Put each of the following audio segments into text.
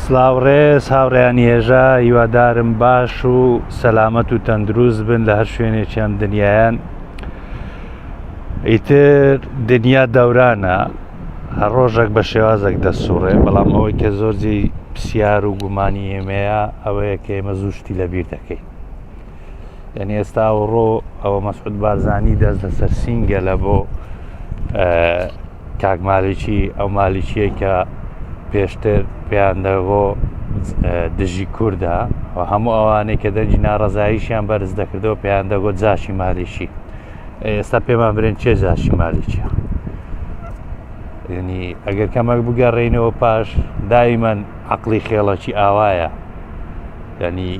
سلااوڕێز هاوڕێیان هێژە هیوادارم باش و سەلامەت و تەندروست بن لە هەر شوێنێکیان دنیایان. ئیتر دنیا دەورانە، هەر ڕۆژێک بە شێوازێک دەسوڕێ، بەڵام ئەوەی کە زۆرجی پرسیار و گومانی ئێمەیە ئەوەیە کە ئێمە زوشتی لەبیر دەکەین. یعنی ئێستا ئەوڕۆ ئەوە مەسعود بارزانی دەست لەسەر سینگە لە بۆ کاک مالیکی، ئەو مالیکیە کە پێشتر پێیان دەگۆ دژی کووردە و هەموو ئەوانەی کە دەنجی ناڕەزاییشیان بەرز دەکردەوە پێیان دەگۆ جاشی مالیشی. ئێستا پێمان برێن چێ جاشی مالیکیە؟ یعنی ئەگەر کەمەک بگەڕێینەوە پاش، دایمەن عەقڵی خێڵەکی ئاوایە، یعنی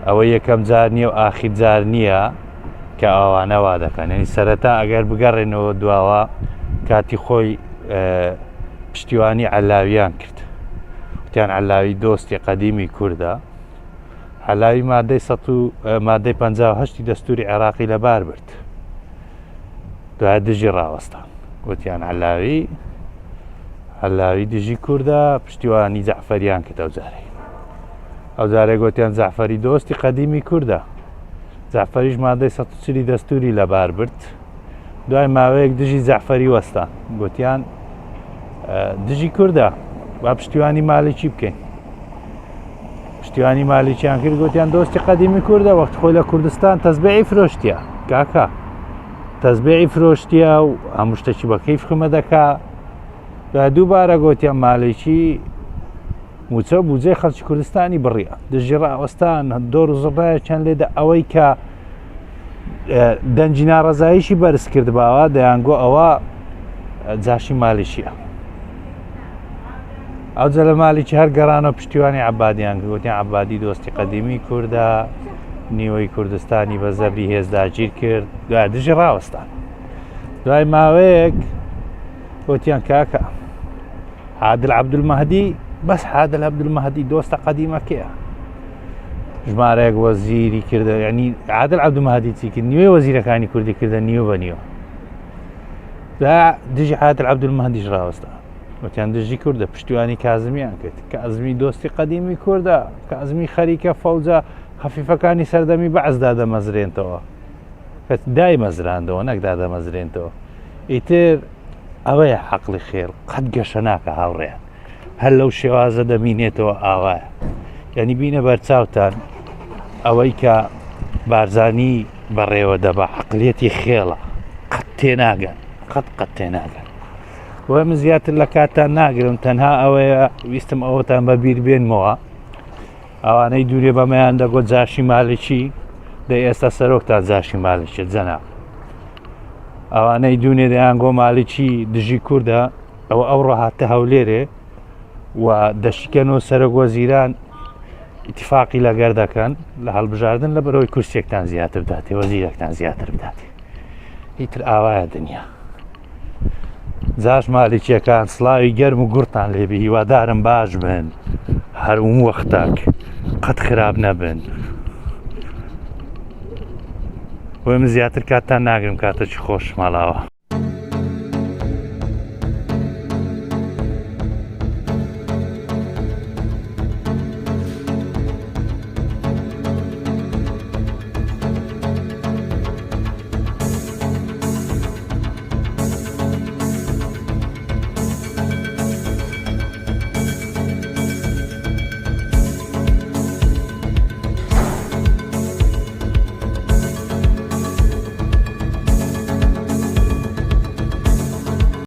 ئەوە یەکەم جار نییە و ئاخیر جار نییە کە ئەوانە وا دەکەن. یعنی سەرەتا ئەگەر بگەڕێنەوە دواوە کاتی خۆی پشتیوانی عەلاویان کرد، وتیان عەلاوی دۆستی قەدیمی کووردە. عەلاوی مادەی 58 دەستوری عێراقی لەبار برد، دوای دژی ڕاوەستان، وتیان عەلاوی دژی کووردە، پشتیوانی جەعفەریان کرد. ئەو جارێک گوتیان جەعفەری دۆستی قەدیمی کووردە، جەعفەریش مادەی 140 دەستوری لەبار برد. دوای ماوەیەک دژی جەعفەری وەستان، گوتیان دژی کووردە، با پشتیوانی مالیکی بکەین. پشتیوانی مالیکیان کرد، گوتیان دۆستی قەدیمی کووردە، وەختی خۆی لە کوردستان تەزبیعی فرۆشتیە، کاکە تەزبیعی فرۆشتیە و هەموو شتێکی بە کەیف خمە دەکا. دووبارە گوتیان مالیکی موچە بوجەی خەڵکی کوردستانی بڕیە، دژی ڕاوەستان دۆر و زڕایەکیان لێدە. ئەوەی کە دەنجی ناڕەزاییشی بەرز کردباوە دەیانگۆ ئەوە جاشی مالیشیە. ئەو جە لە مالیکی هەر گەڕانەوە پشتیوانی عەبادیان کرد، گوتیان عەبادی دۆستی قەدیمی کووردە، نیوەی کوردستانی بە زەبری هێزداگیر کرد، دوای دژی ڕاوەستان. دوای ماوەیەک گوتیان کاکە عادل عەبدولمەهدی، بەس عادل عەبدولمەهدی دۆستە قەدیمەکەیە، ژمارەیەک وەزیری کردە. یعنی عادل عەبدولمەهدی چی کرد؟ نیوەی وەزیرەکانی کوردی کردە نیوە بە نیوە. دا دژی عادل عەبدولمەهدیش ڕاوەستان، وتیان دژی کووردە، پشتیوانی کازمیان کرد، کازمی دۆستی قەدیمی کووردە، کازمی خەریکە فەوجە خەفیفەکانی سەردەمی بەعزدا دەمەزرێنتەوە، کە دای مەزراندەوە نەک دادەمەزرێنتەوە. ئیتر ئەوەیە عەقڵی خێڵ، قەت گەشە ناکە هاوڕێیان، هەر لەو شێوازە دەمینێتەوە ئاوایە. یعنی بینە بەرچاوتان ئەوەی کە بارزانی بەڕێوە دەبا عەقڵیەتی خێڵە، قەت تێناگەن، قەت تێناگەن. وە من زیاتر لە کاتتان ناگرم، تەنها ئەوەیە ویستم ئەوەتان بەبیر بێنمەوە. ئەوانەی دوورێ بەمەیان دەگۆ جاشی مالیکی، دە ئێستا سەرۆکتان جاشی مالیکێت جەناب. ئەوانەی دوونێ دەیانگۆ مالیکی دژی کووردە، ئەو ڕەهاتە هەولێرێ و دەشیکەنەوە سەرۆک وەزیران ئیتیفاقی لەگەر دەکەن لە هەڵبژاردن لە بەرەوەی کورسێکتان زیاتر بداتێ، وەزیرێکتان زیاتر بداتێ. ئیتر ئاوایە دنیا. جاش مالیکیەکان سڵاوی گەرم و گوڕتان لێبی، هیوادارم باش بن، هەروم وەختێک قەت خراپ نەبن. وە من زیاتر کاتتان ناگرم، کاتێکی خۆش ماڵاوە.